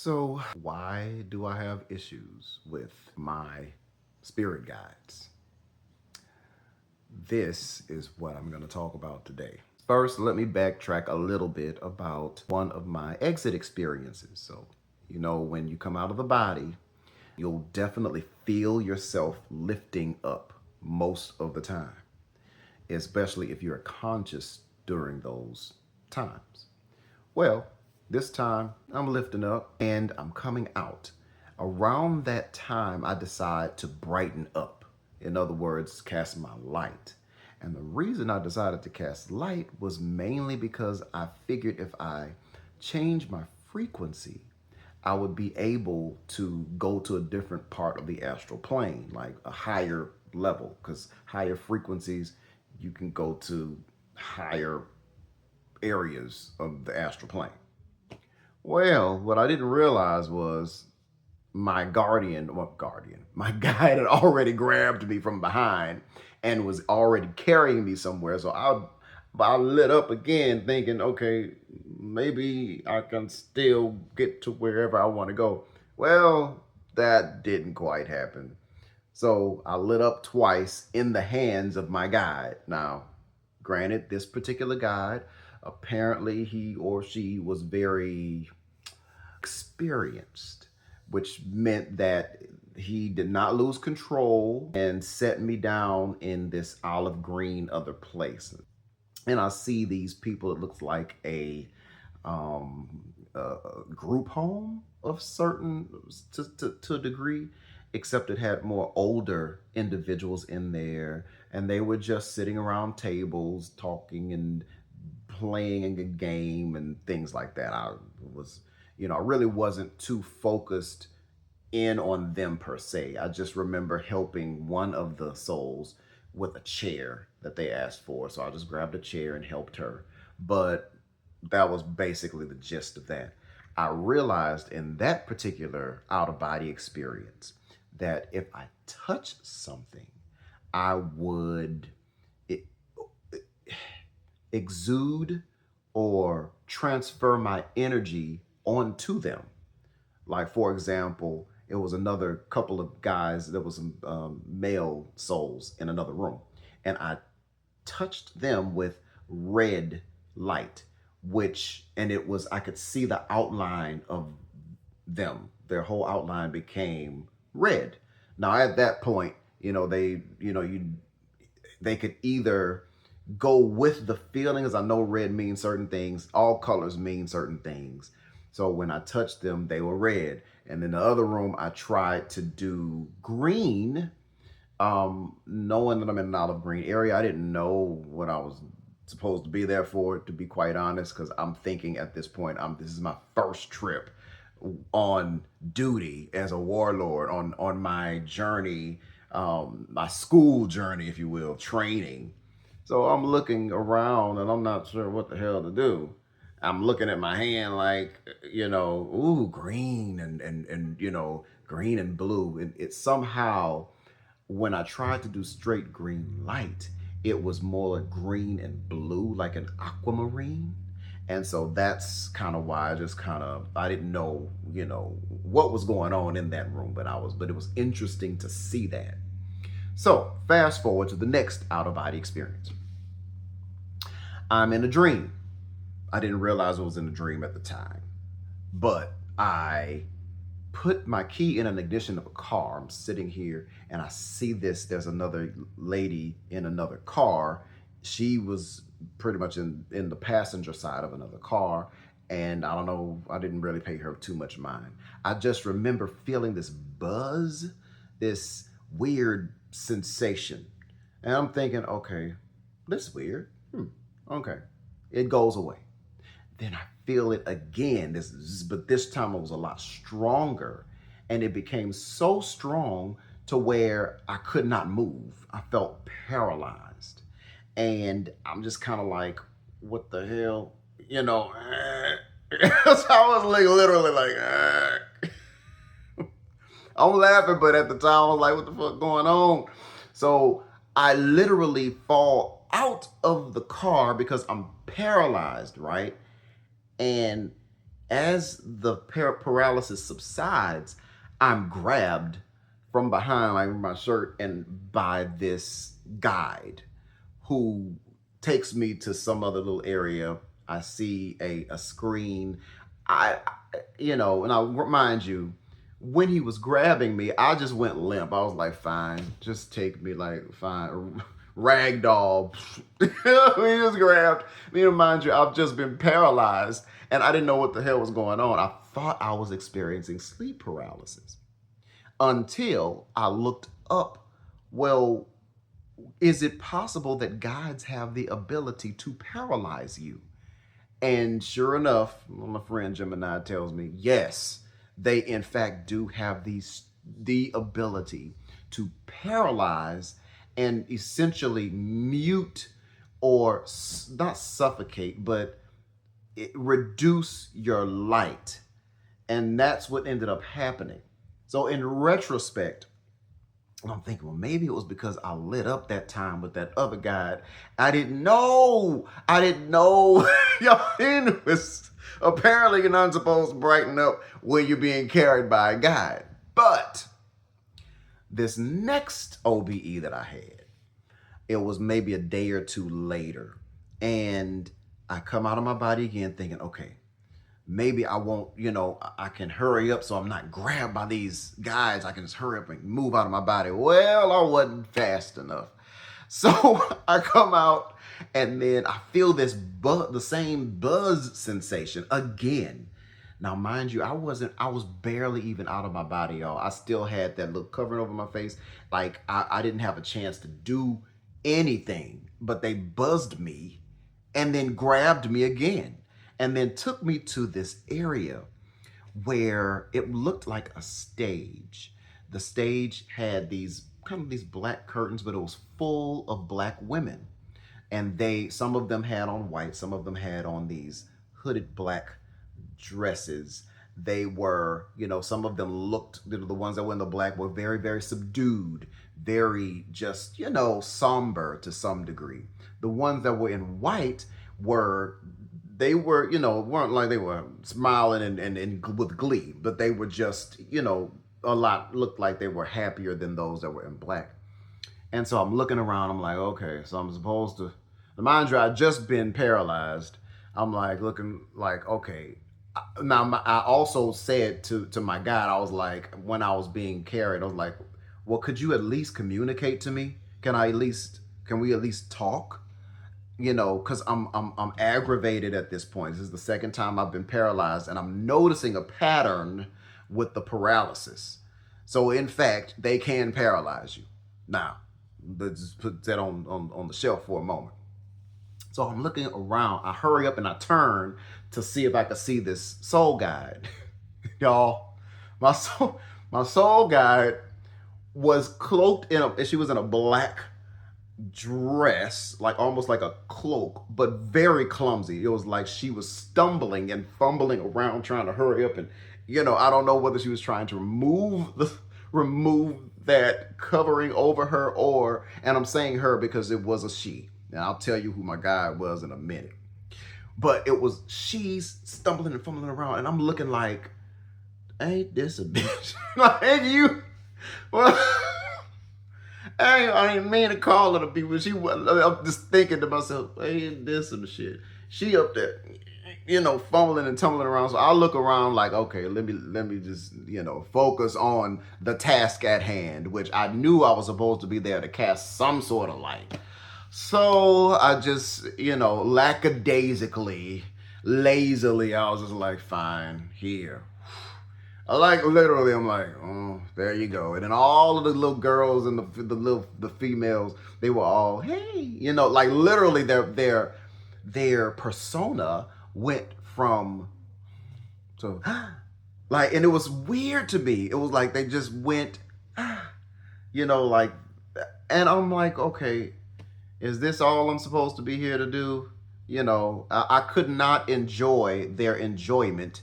So, why do I have issues with my spirit guides? This is what I'm going to talk about today. First, let me backtrack a little bit about one of my exit experiences. So, when you come out of the body, you'll definitely feel yourself lifting up most of the time, especially if you're conscious during those times. Well, this time I'm lifting up and I'm coming out. Around that time, I decide to brighten up. In other words, cast my light. And the reason I decided to cast light was mainly because I figured if I change my frequency, I would be able to go to a different part of the astral plane, like a higher level, because higher frequencies, you can go to higher areas of the astral plane. Well, what I didn't realize was my my guide had already grabbed me from behind and was already carrying me somewhere. So I lit up again thinking, okay, maybe I can still get to wherever I want to go. Well, that didn't quite happen. So I lit up twice in the hands of my guide. Now, granted, this particular guide, apparently he or she was very experienced, which meant that he did not lose control and set me down in this olive green other place. And I see these people, it looks like a group home of certain to a degree, except it had more older individuals in there, and they were just sitting around tables talking and playing a game and things like that. I really wasn't too focused in on them per se. I just remember helping one of the souls with a chair that they asked for. So I just grabbed a chair and helped her. But that was basically the gist of that. I realized in that particular out of body experience that if I touch something, I would exude or transfer my energy onto them. Like, for example, it was another couple of guys, there was some male souls in another room, and I touched them with red light, and it was, I could see the outline of them. Their whole outline became red. Now, at that point, they could either go with the feelings. I know red means certain things. All colors mean certain things. So when I touched them, they were red. And in the other room, I tried to do green, knowing that I'm in an olive green area. I didn't know what I was supposed to be there for, to be quite honest, because I'm thinking at this point, this is my first trip on duty as a warlord on my journey, my school journey, if you will, training. So I'm looking around and I'm not sure what the hell to do. I'm looking at my hand like, ooh, green and green and blue. And it somehow, when I tried to do straight green light, it was more like green and blue, like an aquamarine. And so that's kind of why I didn't know, what was going on in that room, but it was interesting to see that. So fast forward to the next out of body experience. I'm in a dream. I didn't realize it was in a dream at the time, but I put my key in an ignition of a car. I'm sitting here and I see this. There's another lady in another car. She was pretty much in the passenger side of another car. And I don't know, I didn't really pay her too much mind. I just remember feeling this buzz, this weird sensation. And I'm thinking, okay, this is weird. Okay. It goes away. Then I feel it again, but this time it was a lot stronger. And it became so strong to where I could not move. I felt paralyzed. And I'm just kind of like, what the hell? So I was like, literally like, I'm laughing, but at the time I was like, what the fuck going on? So I literally fall out of the car because I'm paralyzed, right? And As the paralysis subsides, I'm grabbed from behind, like my shirt, and by this guide who takes me to some other little area. I see a screen. And I'll remind you, when he was grabbing me, I just went limp. I was like, fine, just take me, like, fine. Ragdoll. He just grabbed me. Remind you, I've just been paralyzed and I didn't know what the hell was going on. I thought I was experiencing sleep paralysis until I looked up. Well, is it possible that guides have the ability to paralyze you? And sure enough, my friend Gemini tells me, yes, they in fact do have the ability to paralyze and essentially mute or not suffocate, but reduce your light. And that's what ended up happening. So in retrospect, I'm thinking, well, maybe it was because I lit up that time with that other guy. I didn't know. Y'all, apparently you're not supposed to brighten up when you're being carried by a guide. But this next OBE that I had, it was maybe a day or two later. And I come out of my body again thinking, okay, maybe I won't, I can hurry up so I'm not grabbed by these guys. I can just hurry up and move out of my body. Well, I wasn't fast enough. So I come out and then I feel this the same buzz sensation again. Now, mind you, I was barely even out of my body, y'all. I still had that look covering over my face. Like I didn't have a chance to do anything, but they buzzed me and then grabbed me again. And then took me to this area where it looked like a stage. The stage had these black curtains, but it was full of black women. And some of them had on white, some of them had on these hooded black dresses. They were, some of them looked, the ones that were in the black were very, very subdued, very just, somber to some degree. The ones that were in white weren't like they were smiling and with glee, but they were just, a lot looked like they were happier than those that were in black. And so I'm looking around, I'm like, okay, so I'm supposed to, mind you, I'd just been paralyzed. I'm like looking like, okay. Now, I also said to my guide, I was like, when I was being carried, I was like, well, could you at least communicate to me? Can we at least talk? Because I'm aggravated at this point. This is the second time I've been paralyzed, and I'm noticing a pattern with the paralysis. So in fact, they can paralyze you. Now, let's just put that on the shelf for a moment. So I'm looking around. I hurry up and I turn to see if I could see this soul guide. Y'all, my soul guide was cloaked she was in a black dress, like almost like a cloak, but very clumsy. It was like she was stumbling and fumbling around trying to hurry up, and I don't know whether she was trying to remove that covering over her, and I'm saying her because it was a she, and I'll tell you who my guide was in a minute. But she's stumbling and fumbling around, and I'm looking like, ain't this a bitch? Like, you well, I didn't mean to call her to be, but I'm just thinking to myself, hey, this and the shit. She up there, fumbling and tumbling around. So I look around like, okay, let me just, focus on the task at hand, which I knew I was supposed to be there to cast some sort of light. So I just, lackadaisically, lazily, I was just like, fine, here. Literally, I'm like, oh, there you go. And then all of the little girls and the females, they were all, hey, like literally their persona went from, so, like, and it was weird to me. It was like they just went, like, and I'm like, okay, is this all I'm supposed to be here to do? I could not enjoy their enjoyment.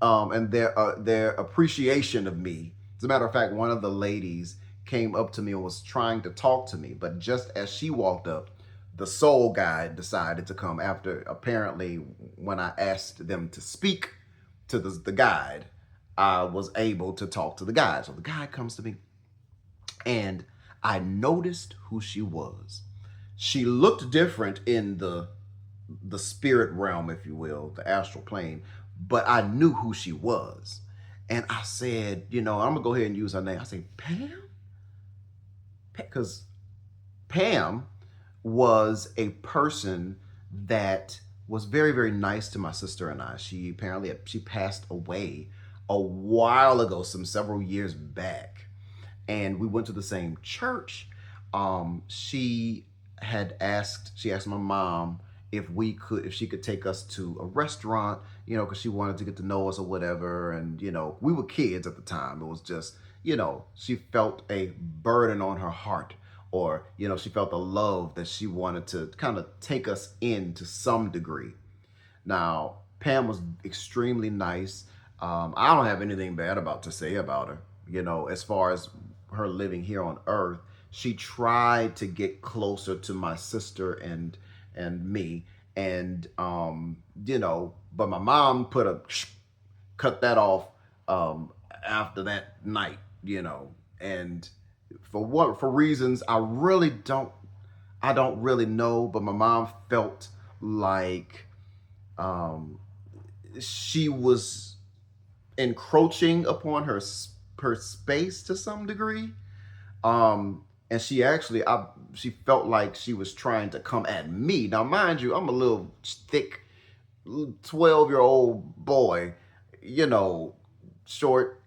And their appreciation of me. As a matter of fact, one of the ladies came up to me and was trying to talk to me, but just as she walked up, the soul guide decided to come after, apparently, when I asked them to speak, to the guide, I was able to talk to the guide. So the guide comes to me, and I noticed who she was. She looked different in the spirit realm, if you will, the astral plane, but I knew who she was. And I said, I'm gonna go ahead and use her name. I said, Pam? Because Pam was a person that was very, very nice to my sister and I. She passed away a while ago, several years back, and we went to the same church. She asked my mom if she could take us to a restaurant, because she wanted to get to know us or whatever. And we were kids at the time. It was just, she felt a burden on her heart, or she felt a love that she wanted to kind of take us in to some degree. Now, Pam was extremely nice. I don't have anything bad to say about her. As far as her living here on Earth, she tried to get closer to my sister and me, and but my mom cut that off after that night, and for reasons I don't really know, but my mom felt like she was encroaching upon her space to some degree. And she felt like she was trying to come at me. Now, mind you, I'm a little thick 12-year-old boy, short.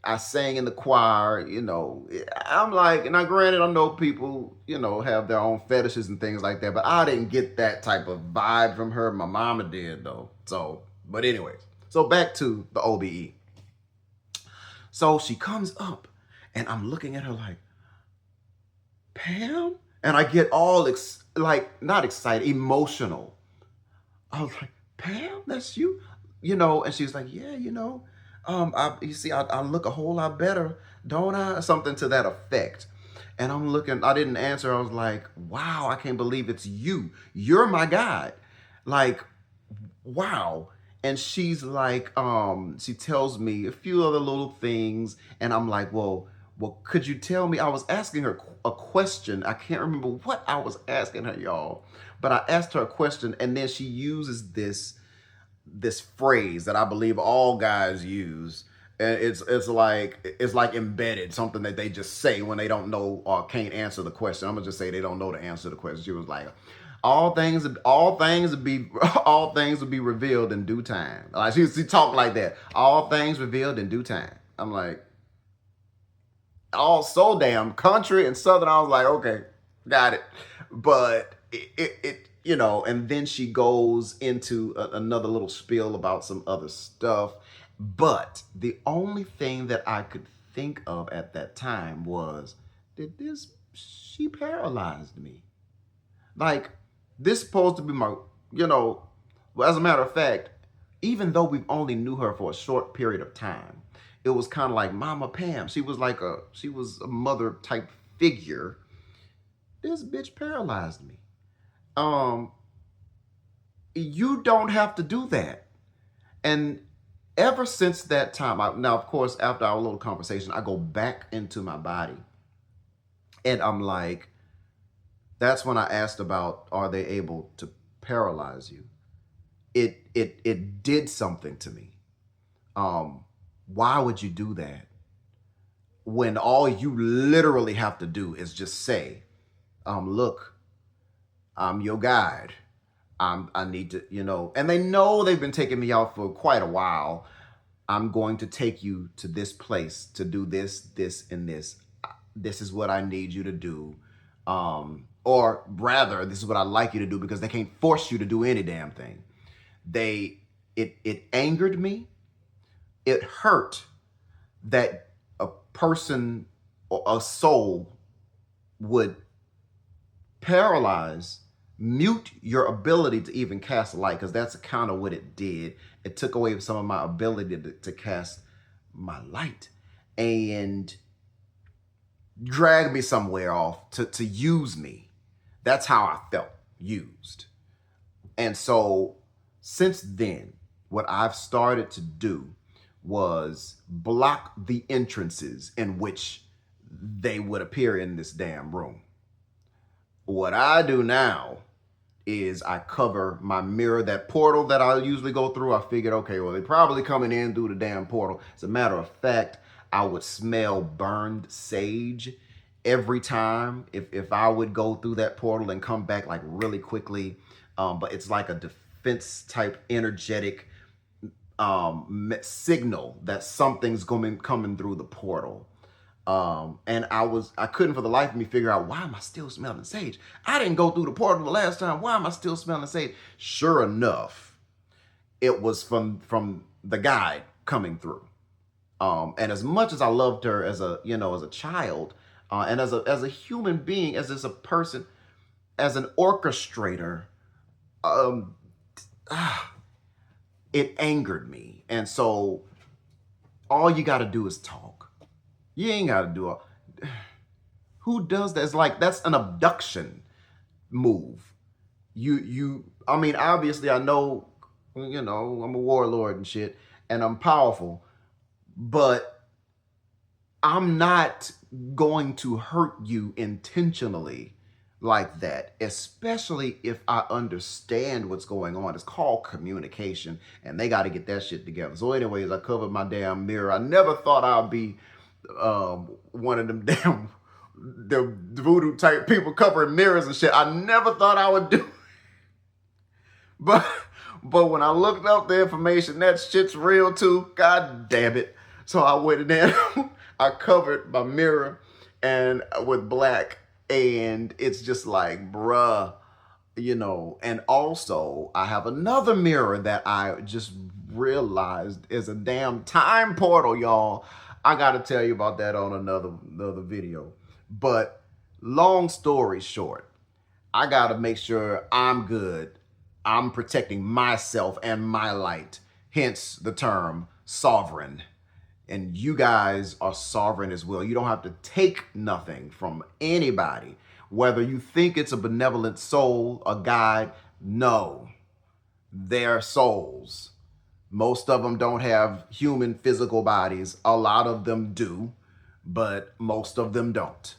I sang in the choir, I'm like, now granted, I know people, have their own fetishes and things like that, but I didn't get that type of vibe from her. My mama did though. So, but anyways, so back to the OBE. So she comes up and I'm looking at her like, Pam? And I get all not excited, emotional. I was like, Pam, that's you? And she's like, yeah, I look a whole lot better, don't I? Something to that effect. And I'm looking, I didn't answer. I was like, wow, I can't believe it's you. You're my guide. Like, wow. And she's like, she tells me a few other little things. And I'm like, well, could you tell me? I was asking her a question. I can't remember what I was asking her, y'all. But I asked her a question, and then she uses this phrase that I believe all guys use. And it's like embedded, something that they just say when they don't know or can't answer the question. I'm gonna just say they don't know the answer to the question. She was like, all things will be revealed in due time. Like she talked like that. All things revealed in due time. I'm like, all so damn country and southern. I was like, okay, got it. But it and then she goes into another little spiel about some other stuff. But the only thing that I could think of at that time was, she paralyzed me. Like, this supposed to be my, well, as a matter of fact, even though we only knew her for a short period of time, it was kind of like Mama Pam. She was a mother type figure. This bitch paralyzed me. You don't have to do that. And ever since that time, now of course, after our little conversation, I go back into my body, and I'm like, that's when I asked about, are they able to paralyze you? It did something to me. Why would you do that when all you literally have to do is just say, look, I'm your guide. I need to, and they know they've been taking me out for quite a while. I'm going to take you to this place to do this, this, and this. This is what I need you to do. Or rather, this is what I'd like you to do, because they can't force you to do any damn thing. It angered me. It hurt that a person or a soul would paralyze, mute your ability to even cast light, because that's kind of what it did. It took away some of my ability to cast my light and drag me somewhere off to use me. That's how I felt used. And so since then, what I've started to do was block the entrances in which they would appear in this damn room. What I do now is I cover my mirror, that portal that I usually go through. I figured, okay, well, they're probably coming in through the damn portal. As a matter of fact, I would smell burned sage every time if I would go through that portal and come back like really quickly. But it's like a defense type energetic signal that something's coming through the portal. And I couldn't for the life of me figure out, why am I still smelling sage? I didn't go through the portal the last time. Why am I still smelling sage? Sure enough, it was from the guide coming through. And as much as I loved her as a child, and as a human being, as a person, as an orchestrator, it angered me. And so all you got to do is talk. You ain't got to do it. Who does that? It's like, that's an abduction move. I mean, obviously I know, I'm a warlord and shit, and I'm powerful, but I'm not going to hurt you intentionally like that, especially if I understand what's going on. It's called communication, and they got to get that shit together. So anyways, I covered my damn mirror. I never thought I'd be one of them damn the voodoo type people covering mirrors and shit. I never thought I would do it. But when I looked up the information, that shit's real too. God damn it. So I went in there, I covered my mirror and with black, and it's just like, bruh, and also I have another mirror that I just realized is a damn time portal, y'all. I got to tell you about that on another video. But long story short, I got to make sure I'm good. I'm protecting myself and my light, hence the term sovereign. And you guys are sovereign as well. You don't have to take nothing from anybody. Whether you think it's a benevolent soul, a guide, no. They're souls. Most of them don't have human physical bodies. A lot of them do, but most of them don't.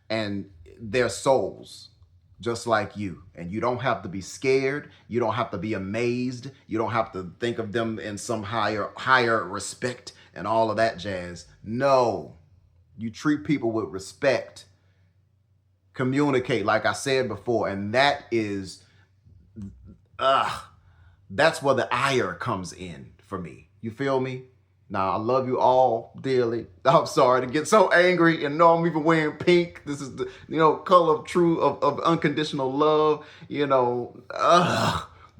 And they're souls, just like you. And you don't have to be scared. You don't have to be amazed. You don't have to think of them in some higher respect and all of that jazz. No, you treat people with respect. Communicate, like I said before, and that is, that's where the ire comes in for me. You feel me? Now, I love you all dearly. I'm sorry to get so angry, and no, I'm even wearing pink. This is the, color of of unconditional love,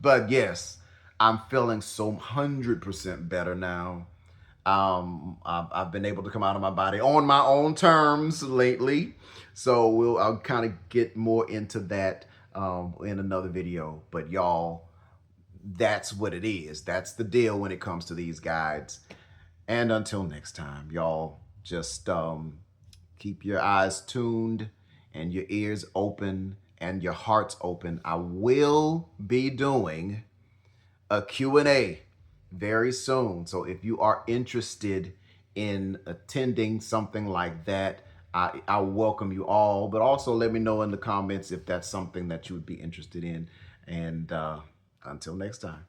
But yes, I'm feeling so 100% better now. I've been able to come out of my body on my own terms lately. So I'll kind of get more into that in another video. But y'all, that's what it is. That's the deal when it comes to these guides. And until next time, y'all, just keep your eyes tuned and your ears open and your hearts open. I will be doing a Q&A very soon. So if you are interested in attending something like that, I welcome you all. But also let me know in the comments if that's something that you would be interested in. And until next time.